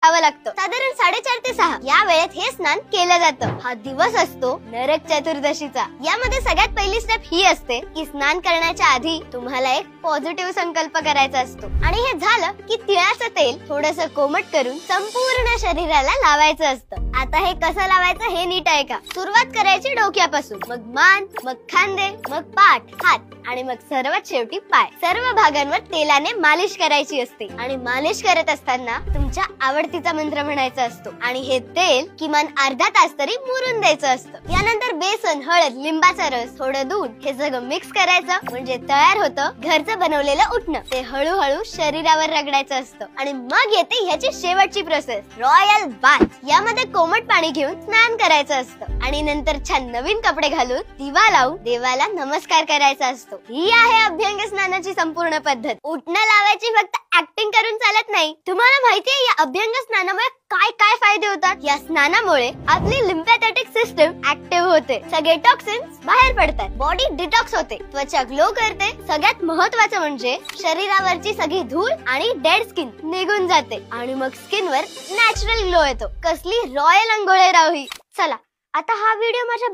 करावं लागतं। साधारण 4:30 ते 6 या वेळेत हे स्नान केलं जातं। हा दिवस असतो नरक चतुर्दशीचा। यामध्ये सगळ्यात पहिली स्टेप ही असते की स्नान करण्याच्या आधी तुम्हाला एक पॉझिटिव्ह संकल्प करायचा असतो आणि हे झालं की तिळाचं तेल थोडंसं कोमट करून संपूर्ण शरीराला लावायचं असतं। आता हे कसं लावायचं हे नीट ऐका। सुरुवात करायची डोक्यापासून, मग मान, मग खांदे, मग पाठ, हात आणि मग सर्वात शेवटी पाय। सर्व भागांवर तेलाने मालिश करायची असते आणि मालिश करत असताना तुमच्या आवडतीचा मंत्र म्हणायचा असतो आणि हे तेल किमान अर्धा तास तरी मुरून द्यायचं असतं। यानंतर बेसन, हळद, लिंबाचा रस, थोडं दूध हे सगळं मिक्स करायचं म्हणजे तयार होतं घरचं बनवलेलं उठणं। ते हळूहळू शरीरावर रगडायचं असतं आणि मग येते ह्याची शेवटची प्रोसेस, रॉयल बाथ। यामध्ये कोमट पाणी घेऊन स्नान करायचं असतं आणि नंतर छान नवीन कपडे घालून दिवा लावून देवाला नमस्कार करायचा असतो। ही आहे अभ्यंग स्नानाची संपूर्ण पद्धत। उठणं लावायची फक्त ऍक्टिंग करून चालत नाही। तुम्हाला माहितीये या अभ्यंग स्नानामुळे काय काय फायदे होतात? या स्नानामुळे आपली लिम्फॅथेटिक सिस्टम ऍक्टिव्ह होते, सगळे टॉक्सिन्स बाहेर पडतात, बॉडी डिटॉक्स होते, त्वचा ग्लो करते, सगळ्यात महत्त्वाचं म्हणजे शरीरावरची सगळी धूळ आणि डेड स्किन निघून जाते आणि मग स्किनवर नॅचरल ग्लो येतो। कसली रॉयल अंघोळ आहे राव ही। चला आता हा व्हिडिओ माझ्या